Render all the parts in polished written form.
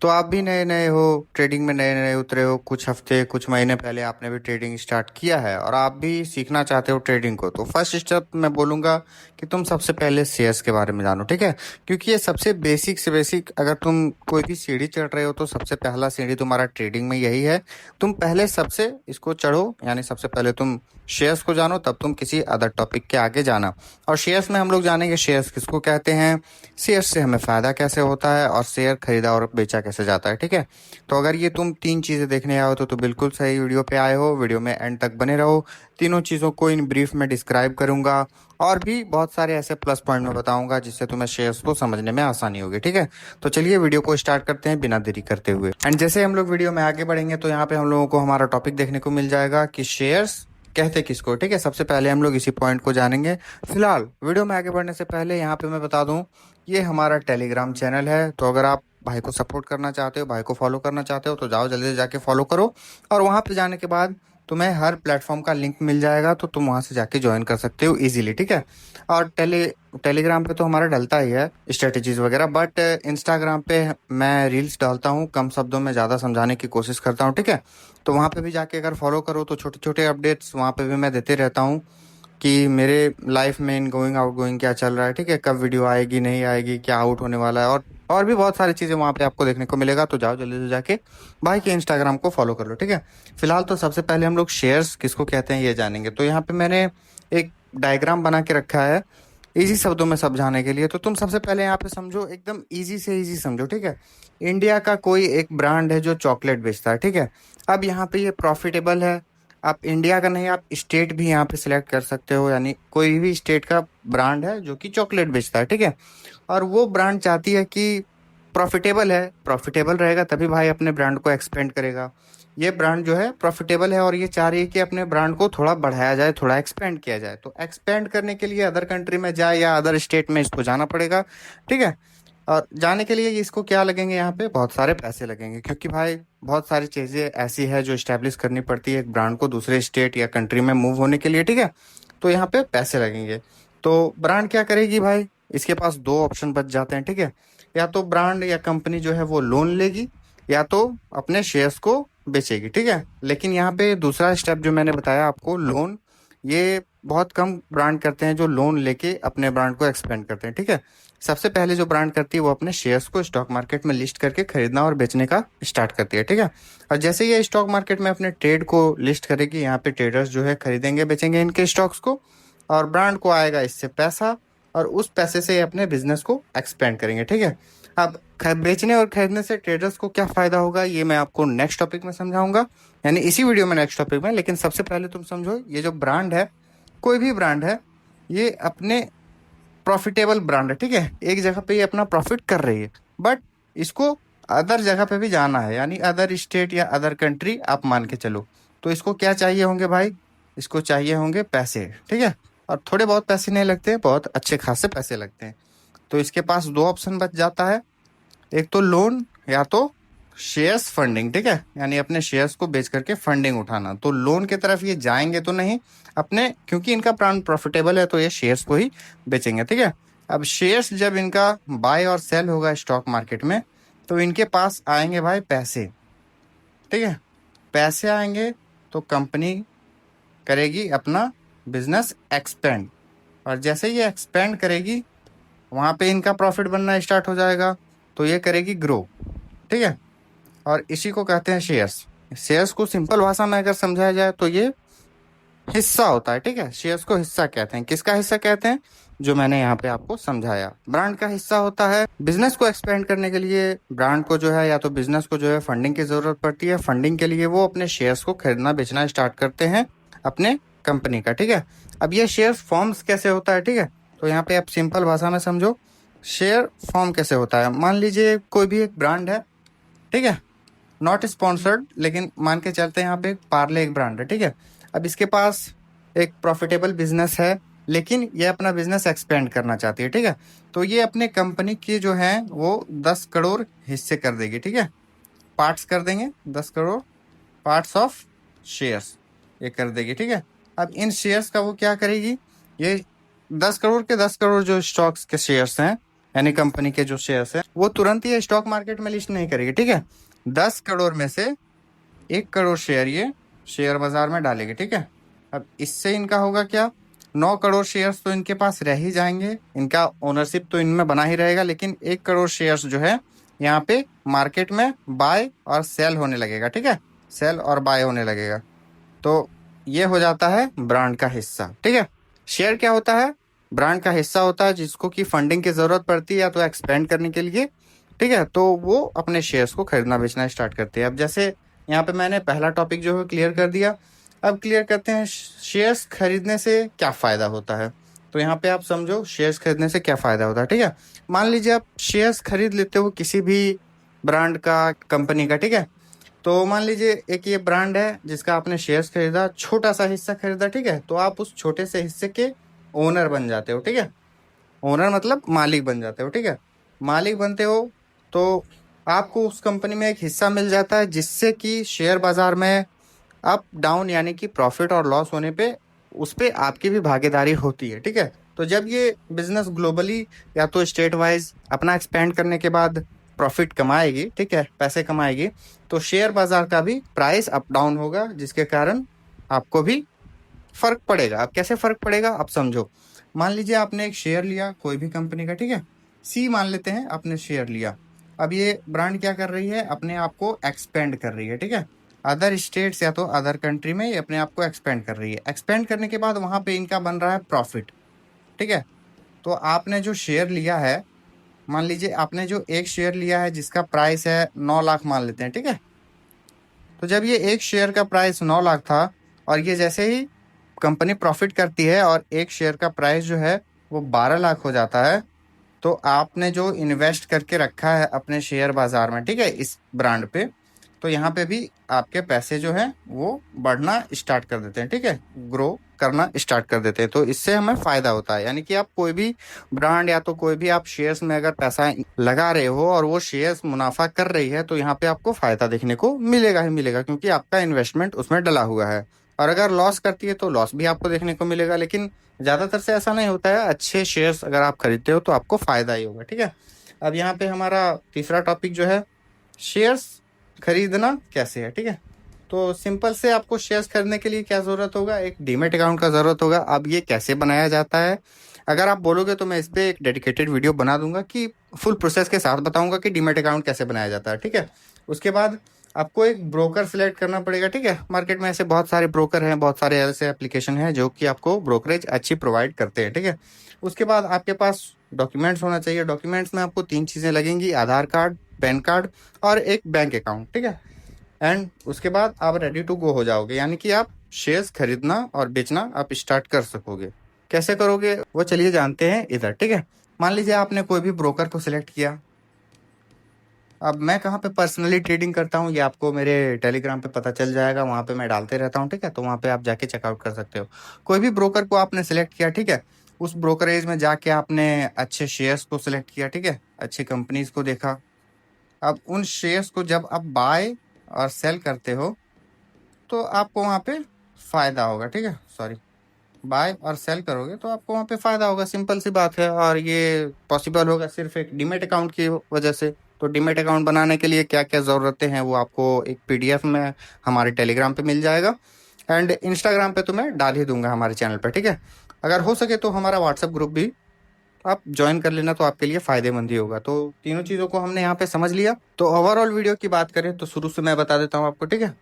तो आप भी नए नए हो, ट्रेडिंग में नए नए उतरे हो, कुछ हफ्ते कुछ महीने पहले आपने भी ट्रेडिंग स्टार्ट किया है और आप भी सीखना चाहते हो ट्रेडिंग को, तो फर्स्ट स्टेप मैं बोलूँगा कि तुम सबसे पहले शेयर्स के बारे में जानो, ठीक है। क्योंकि ये सबसे बेसिक से बेसिक, अगर तुम कोई भी सीढ़ी चढ़ रहे हो तो सबसे पहला सीढ़ी तुम्हारा ट्रेडिंग में यही है। तुम पहले सबसे इसको चढ़ो, यानी सबसे पहले तुम शेयर्स को जानो, तब तुम किसी अदर टॉपिक के आगे जाना। और शेयर्स में हम लोग जानेंगे शेयर्स किसको कहते हैं, शेयर से हमें फ़ायदा कैसे होता है और शेयर खरीदा और बेचा कैसे जाता है, ठीक है। तो अगर ये तुम तीन चीज़ें देखने आए हो तो बिल्कुल सही वीडियो पे आए हो। वीडियो में एंड तक बने रहो। तीनों चीज़ों को इन ब्रीफ में डिस्क्राइब करूंगा और भी बहुत सारे ऐसे प्लस पॉइंट में बताऊंगा जिससे तुम्हें शेयर्स को समझने में आसानी होगी, ठीक है। तो चलिए वीडियो को स्टार्ट करते हैं बिना देरी करते हुए। एंड जैसे हम लोग वीडियो में आगे बढ़ेंगे तो यहाँ पे हम लोगों को हमारा टॉपिक देखने को मिल जाएगा कि शेयर्स कहते किसको, ठीक है। सबसे पहले हम लोग इसी पॉइंट को जानेंगे। फिलहाल वीडियो में आगे बढ़ने से पहले यहाँ पे मैं बता दूं, ये हमारा टेलीग्राम चैनल है, तो अगर आप भाई को सपोर्ट करना चाहते हो, भाई को फॉलो करना चाहते हो, तो जाओ जल्दी से जाके फॉलो करो। और वहाँ पे जाने के बाद तुम्हें हर प्लेटफॉर्म का लिंक मिल जाएगा, तो तुम वहाँ से जाके ज्वाइन कर सकते हो इजीली, ठीक है। और टेलीग्राम पे तो हमारा डलता ही है स्ट्रेटेजीज वगैरह, बट इंस्टाग्राम पे मैं रील्स डालता हूँ, कम शब्दों में ज़्यादा समझाने की कोशिश करता हूँ, ठीक है। तो वहाँ पे भी जाके अगर फॉलो करो तो छोटे छोटे अपडेट्स वहाँ पे भी मैं देते रहता हूँ कि मेरे लाइफ में इन गोइंग आउट गोइंग क्या चल रहा है, ठीक है। कब वीडियो आएगी नहीं आएगी, क्या आउट होने वाला है, और भी बहुत सारी चीज़ें वहाँ पे आपको देखने को मिलेगा। तो जाओ जल्दी से जाके भाई के इंस्टाग्राम को फॉलो कर लो, ठीक है। फिलहाल तो सबसे पहले हम लोग शेयर्स किसको कहते हैं ये जानेंगे। तो यहाँ पे मैंने एक डायग्राम बना के रखा है इजी शब्दों में समझाने के लिए। तो तुम सबसे पहले यहाँ पे समझो, एकदम इजी से इजी समझो, ठीक है। इंडिया का कोई एक ब्रांड है जो चॉकलेट बेचता है, ठीक है। अब यहाँ पे ये प्रॉफिटेबल है। आप इंडिया का नहीं, आप स्टेट भी यहाँ पे सिलेक्ट कर सकते हो, यानी कोई भी स्टेट का ब्रांड है जो कि चॉकलेट बेचता है, ठीक है। और वो ब्रांड चाहती है कि प्रॉफिटेबल है, प्रॉफिटेबल रहेगा तभी भाई अपने ब्रांड को एक्सपेंड करेगा। ये ब्रांड जो है प्रॉफिटेबल है और ये चाह रही है कि अपने ब्रांड को थोड़ा बढ़ाया जाए, थोड़ा एक्सपेंड किया जाए। तो एक्सपेंड करने के लिए अदर कंट्री में जाए या अदर स्टेट में इसको जाना पड़ेगा, ठीक है। और जाने के लिए इसको क्या लगेंगे, यहाँ पे बहुत सारे पैसे लगेंगे, क्योंकि भाई बहुत सारी चीज़ें ऐसी है जो इस्टेब्लिश करनी पड़ती है एक ब्रांड को दूसरे स्टेट या कंट्री में मूव होने के लिए, ठीक है। तो यहाँ पे पैसे लगेंगे। तो ब्रांड क्या करेगी भाई, इसके पास दो ऑप्शन बच जाते हैं, ठीक है। या तो ब्रांड या कंपनी जो है वो लोन लेगी, या तो अपने शेयर्स को बेचेगी, ठीक है। लेकिन यहाँ पे दूसरा स्टेप जो मैंने बताया आपको, लोन, ये बहुत कम ब्रांड करते हैं जो लोन लेके अपने ब्रांड को एक्सपेंड करते हैं, ठीक है। सबसे पहले जो ब्रांड करती है वो अपने शेयर्स को स्टॉक मार्केट में लिस्ट करके खरीदना और बेचने का स्टार्ट करती है, ठीक है। और जैसे ये स्टॉक मार्केट में अपने ट्रेड को लिस्ट करेगी, यहाँ पे ट्रेडर्स जो है खरीदेंगे बेचेंगे इनके स्टॉक्स को, और ब्रांड को आएगा इससे पैसा, और उस पैसे से ये अपने बिजनेस को एक्सपेंड करेंगे, ठीक है। अब बेचने और खरीदने से ट्रेडर्स को क्या फायदा होगा ये मैं आपको नेक्स्ट टॉपिक में समझाऊंगा, यानी इसी वीडियो में नेक्स्ट टॉपिक में। लेकिन सबसे पहले तुम समझो, ये जो ब्रांड है, कोई भी ब्रांड है, ये अपने प्रॉफिटेबल ब्रांड है, ठीक है। एक जगह पे ये अपना प्रॉफिट कर रही है, बट इसको अदर जगह पे भी जाना है, यानी अदर स्टेट या अदर कंट्री आप मान के चलो। तो इसको क्या चाहिए होंगे भाई, इसको चाहिए होंगे पैसे, ठीक है। और थोड़े बहुत पैसे नहीं लगते, बहुत अच्छे खासे पैसे लगते हैं। तो इसके पास दो ऑप्शन बच जाता है, एक तो लोन या तो शेयर्स फंडिंग, ठीक है। यानी अपने शेयर्स को बेच करके फंडिंग उठाना। तो लोन की तरफ ये जाएंगे तो नहीं अपने, क्योंकि इनका ब्रांड प्रॉफिटेबल है तो ये शेयर्स को ही बेचेंगे, ठीक है। अब शेयर्स जब इनका बाय और सेल होगा स्टॉक मार्केट में, तो इनके पास आएंगे भाई पैसे, ठीक है। पैसे आएंगे तो कंपनी करेगी अपना बिजनेस एक्सपेंड, और जैसे ये एक्सपेंड करेगी वहां पे इनका प्रॉफिट बनना स्टार्ट हो जाएगा, तो ये करेगी ग्रो, ठीक है। और इसी को कहते हैं शेयर्स। शेयर्स को सिंपल भाषा में अगर समझाया जाए तो ये हिस्सा होता है, ठीक है। शेयर्स को हिस्सा कहते हैं। किसका हिस्सा कहते हैं, जो मैंने यहाँ पे आपको समझाया, ब्रांड का हिस्सा होता है। बिजनेस को एक्सपेंड करने के लिए ब्रांड को जो है या तो बिजनेस को जो है फंडिंग की जरूरत पड़ती है। फंडिंग के लिए वो अपने शेयर्स को खरीदना बेचना स्टार्ट करते हैं अपने कंपनी का, ठीक है। अब ये शेयर फॉर्म्स कैसे होता है, ठीक है। तो यहाँ पे आप सिंपल भाषा में समझो, शेयर फॉर्म कैसे होता है। मान लीजिए कोई भी एक ब्रांड है, ठीक है, नॉट स्पॉन्सर्ड, लेकिन मान के चलते हैं यहाँ पे पार्ले एक ब्रांड है, ठीक है। अब इसके पास एक प्रॉफिटेबल बिजनेस है, लेकिन ये अपना बिजनेस एक्सपेंड करना चाहती है, ठीक है। तो ये अपने कंपनी के जो है वो 10 करोड़ हिस्से कर देगी, ठीक है। पार्ट्स कर देंगे, 10 करोड़ पार्ट्स ऑफ शेयर्स ये कर देगी, ठीक है। अब इन शेयर्स का वो क्या करेगी, ये 10 करोड़ के 10 करोड़ जो स्टॉक्स के शेयर्स हैं यानी कंपनी के जो शेयर्स है वो तुरंत ही स्टॉक मार्केट में लिस्ट नहीं करेगी, ठीक है। 10 करोड़ में से 1 करोड़ शेयर ये शेयर बाजार में डालेगी, ठीक है। अब इससे इनका होगा क्या, 9 करोड़ शेयर्स तो इनके पास रह ही जाएंगे, इनका ओनरशिप तो इनमें बना ही रहेगा, लेकिन 1 करोड़ शेयर्स जो है यहाँ पे मार्केट में बाय और सेल होने लगेगा, ठीक है। सेल और बाय होने लगेगा। तो ये हो जाता है ब्रांड का हिस्सा, ठीक है। शेयर क्या होता है, ब्रांड का हिस्सा होता है जिसको कि फंडिंग की जरूरत पड़ती है या तो एक्सपेंड करने के लिए, ठीक है। तो वो अपने शेयर्स को खरीदना बेचना स्टार्ट करते हैं। अब जैसे यहाँ पे मैंने पहला टॉपिक जो है क्लियर कर दिया, अब क्लियर करते हैं शेयर्स खरीदने से क्या फायदा होता है। तो यहाँ पे आप समझो शेयर्स खरीदने से क्या फायदा होता है, ठीक है। मान लीजिए आप शेयर्स खरीद लेते हो किसी भी ब्रांड का, कंपनी का, ठीक है। तो मान लीजिए एक ये ब्रांड है जिसका आपने शेयर्स खरीदा, छोटा सा हिस्सा खरीदा, ठीक है। तो आप उस छोटे से हिस्से के ओनर बन जाते हो, ठीक है। ओनर मतलब मालिक बन जाते हो, ठीक है। मालिक बनते हो तो आपको उस कंपनी में एक हिस्सा मिल जाता है जिससे कि शेयर बाजार में अप डाउन यानी कि प्रॉफिट और लॉस होने पे उस पे आपकी भी भागीदारी होती है, ठीक है। तो जब ये बिजनेस ग्लोबली या तो स्टेट वाइज अपना एक्सपेंड करने के बाद प्रॉफिट कमाएगी, ठीक है, पैसे कमाएगी, तो शेयर बाजार का भी प्राइस अप डाउन होगा, जिसके कारण आपको भी फर्क पड़ेगा। अब कैसे फर्क पड़ेगा आप समझो। मान लीजिए आपने एक शेयर लिया कोई भी कंपनी का, ठीक है। सी मान लेते हैं आपने शेयर लिया। अब ये ब्रांड क्या कर रही है, अपने आप को एक्सपेंड कर रही है, ठीक है। अदर स्टेट्स या तो अदर कंट्री में ये अपने आप को एक्सपेंड कर रही है। एक्सपेंड करने के बाद वहां पे इनका बन रहा है प्रॉफिट, ठीक है। तो आपने जो शेयर लिया है, मान लीजिए आपने जो एक शेयर लिया है जिसका प्राइस है 9 लाख मान लेते हैं, ठीक है। तो जब ये एक शेयर का प्राइस 9 लाख था और ये जैसे ही कंपनी प्रॉफिट करती है और एक शेयर का प्राइस जो है वो 12 लाख हो जाता है, तो आपने जो इन्वेस्ट करके रखा है अपने शेयर बाजार में, ठीक है, इस ब्रांड पे, तो यहाँ पे भी आपके पैसे जो है वो बढ़ना स्टार्ट कर देते हैं, ठीक है, ग्रो करना स्टार्ट कर देते हैं। तो इससे हमें फायदा होता है। यानी कि आप कोई भी ब्रांड या तो कोई भी आप शेयर्स में अगर पैसा लगा रहे हो और वो शेयर्स मुनाफा कर रही है, तो यहाँ पे आपको फायदा देखने को मिलेगा ही मिलेगा, क्योंकि आपका इन्वेस्टमेंट उसमें डला हुआ है। और अगर लॉस करती है तो लॉस भी आपको देखने को मिलेगा, लेकिन ज्यादातर से ऐसा नहीं होता है। अच्छे शेयर्स अगर आप खरीदते हो तो आपको फायदा ही होगा, ठीक है। अब यहाँ पे हमारा तीसरा टॉपिक जो है शेयर्स खरीदना कैसे है, ठीक है। तो सिंपल से आपको शेयर्स खरीदने के लिए क्या जरूरत होगा, एक डीमेट अकाउंट का जरूरत होगा। अब ये कैसे बनाया जाता है, अगर आप बोलोगे तो मैं इस पे एक डेडिकेटेड वीडियो बना दूंगा कि फुल प्रोसेस के साथ बताऊंगा कि डीमेट अकाउंट कैसे बनाया जाता है, ठीक है। उसके बाद आपको एक ब्रोकर सिलेक्ट करना पड़ेगा, ठीक है। मार्केट में ऐसे बहुत सारे ब्रोकर हैं, बहुत सारे ऐसे एप्लीकेशन हैं जो कि आपको ब्रोकरेज अच्छी प्रोवाइड करते हैं, ठीक है। उसके बाद आपके पास डॉक्यूमेंट्स होना चाहिए। डॉक्यूमेंट्स में आपको 3 चीजें लगेंगी, आधार कार्ड, पैन कार्ड और एक बैंक अकाउंट, ठीक है। एंड उसके बाद आप रेडी टू गो हो जाओगे, यानी कि आप शेयर्स खरीदना और बेचना आप स्टार्ट कर सकोगे। कैसे करोगे वो चलिए जानते हैं इधर, ठीक है। मान लीजिए आपने कोई भी ब्रोकर को सिलेक्ट किया। अब मैं कहाँ पे पर्सनली ट्रेडिंग करता हूँ ये आपको मेरे टेलीग्राम पे पता चल जाएगा, वहाँ पे मैं डालते रहता हूँ, ठीक है। तो वहाँ पे आप जाके चेकआउट कर सकते हो। कोई भी ब्रोकर को आपने सिलेक्ट किया, ठीक है, उस ब्रोकरेज में जाके आपने अच्छे शेयर्स को सिलेक्ट किया, ठीक है, अच्छी कंपनीज को देखा। अब उन शेयर्स को जब आप बाय और सेल करते हो तो आपको वहाँ पे फायदा होगा, ठीक है। सॉरी, बाय और सेल करोगे तो आपको वहाँ पे फायदा होगा, सिंपल सी बात है। और ये पॉसिबल होगा सिर्फ एक डीमेट अकाउंट की वजह से। तो डीमेट अकाउंट बनाने के लिए क्या क्या ज़रूरतें हैं वो आपको एक पीडीएफ में हमारे टेलीग्राम पे मिल जाएगा। एंड इंस्टाग्राम पे तो मैं डाल ही दूंगा हमारे चैनल पे, ठीक है। अगर हो सके तो हमारा व्हाट्सएप ग्रुप भी आप ज्वाइन कर लेना, तो आपके लिए फायदेमंद ही होगा। तो तीनों चीज़ों को हमने यहाँ पे समझ लिया। तो ओवरऑल वीडियो की बात करें तो शुरू से मैं बता देता हूँ आपको, ठीक है।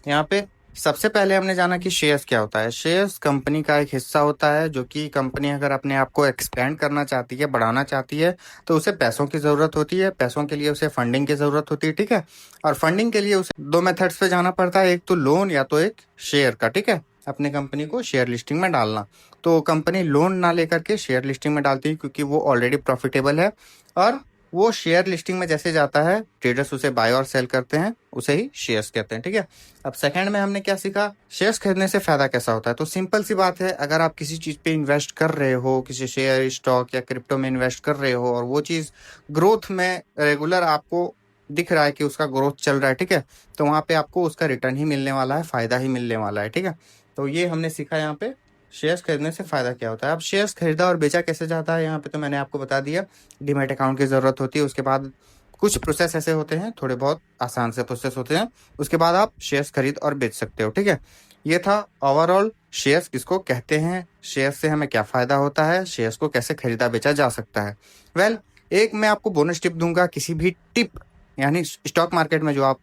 यहाँ पे सबसे पहले हमने जाना कि शेयर्स क्या होता है। शेयर्स कंपनी का एक हिस्सा होता है, जो कि कंपनी अगर अपने आप को एक्सपेंड करना चाहती है, बढ़ाना चाहती है, तो उसे पैसों की ज़रूरत होती है। पैसों के लिए उसे फंडिंग की ज़रूरत होती है, ठीक है। और फंडिंग के लिए उसे दो मेथड्स पे जाना पड़ता है, एक तो लोन या तो एक शेयर का, ठीक है, अपने कंपनी को शेयर लिस्टिंग में डालना। तो कंपनी लोन ना लेकर के शेयर लिस्टिंग में डालती है, क्योंकि वो ऑलरेडी प्रॉफिटेबल है। और वो शेयर लिस्टिंग में जैसे जाता है, ट्रेडर्स उसे बाय और सेल करते हैं, उसे ही शेयर्स कहते हैं, ठीक है। अब सेकंड में हमने क्या सीखा, शेयर्स खरीदने से फायदा कैसा होता है। तो सिंपल सी बात है, अगर आप किसी चीज पे इन्वेस्ट कर रहे हो, किसी शेयर, स्टॉक या क्रिप्टो में इन्वेस्ट कर रहे हो, और वो चीज ग्रोथ में रेगुलर आपको दिख रहा है कि उसका ग्रोथ चल रहा है, ठीक है, तो वहां पे आपको उसका रिटर्न ही मिलने वाला है, फायदा ही मिलने वाला है, ठीक है। तो ये हमने सीखा यहाँ पे शेयर्स खरीदने से फ़ायदा क्या होता है? अब शेयर्स खरीदा और बेचा कैसे जाता है, यहाँ पे तो मैंने आपको बता दिया। डीमैट अकाउंट की ज़रूरत होती है, उसके बाद कुछ प्रोसेस ऐसे होते हैं, थोड़े बहुत आसान से प्रोसेस होते हैं, उसके बाद आप शेयर्स खरीद और बेच सकते हो, ठीक है? ये था ओवरऑल शेयर्स किसको कहते हैं, शेयर्स से हमें क्या फ़ायदा होता है, शेयर्स को कैसे खरीदा बेचा जा सकता है। वेल, एक मैं आपको बोनस टिप दूँगा, किसी भी टिप यानी स्टॉक मार्केट में जो आप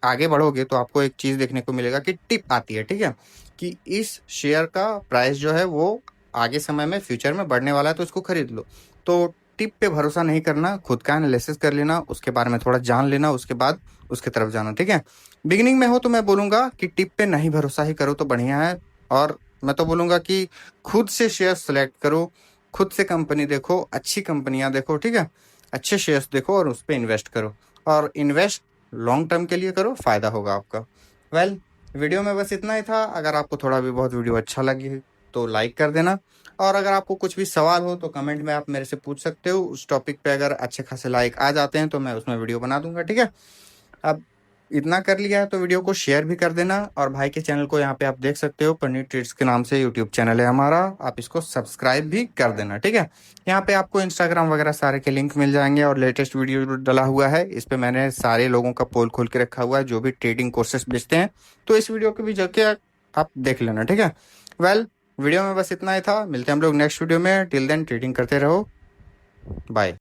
आगे बढ़ोगे तो आपको एक चीज़ देखने को मिलेगा कि टिप आती है, ठीक है? कि इस शेयर का प्राइस जो है वो आगे समय में फ्यूचर में बढ़ने वाला है तो इसको खरीद लो। तो टिप पे भरोसा नहीं करना, खुद का एनालिसिस कर लेना, उसके बारे में थोड़ा जान लेना, उसके बाद उसकी तरफ जाना, ठीक है? बिगिनिंग में हो तो मैं बोलूँगा कि टिप पे नहीं भरोसा ही करो तो बढ़िया है, और मैं तो बोलूँगा कि खुद से शेयर सेलेक्ट करो, खुद से कंपनी देखो, अच्छी कंपनियाँ देखो, ठीक है? अच्छे शेयर्स देखो और उस पे इन्वेस्ट करो, और इन्वेस्ट लॉन्ग टर्म के लिए करो, फ़ायदा होगा आपका। वेल, वीडियो में बस इतना ही था। अगर आपको थोड़ा भी बहुत वीडियो अच्छा लगे तो लाइक कर देना, और अगर आपको कुछ भी सवाल हो तो कमेंट में आप मेरे से पूछ सकते हो। उस टॉपिक पे अगर अच्छे खासे लाइक आ जाते हैं तो मैं उसमें वीडियो बना दूंगा, ठीक है? अब इतना कर लिया है तो वीडियो को शेयर भी कर देना, और भाई के चैनल को यहाँ पे आप देख सकते हो, पन्नी ट्रीट्स के नाम से यूट्यूब चैनल है हमारा, आप इसको सब्सक्राइब भी कर देना, ठीक है? यहाँ पे आपको इंस्टाग्राम वगैरह सारे के लिंक मिल जाएंगे, और लेटेस्ट वीडियो जो डला हुआ है इस पे मैंने सारे लोगों का पोल खोल के रखा हुआ है जो भी ट्रेडिंग कोर्सेस बेचते हैं, तो इस वीडियो को भी जाके आप देख लेना, ठीक है? वेल, वीडियो में बस इतना ही था, मिलते हैं हम लोग नेक्स्ट वीडियो में। टिल देन ट्रेडिंग करते रहो, बाय।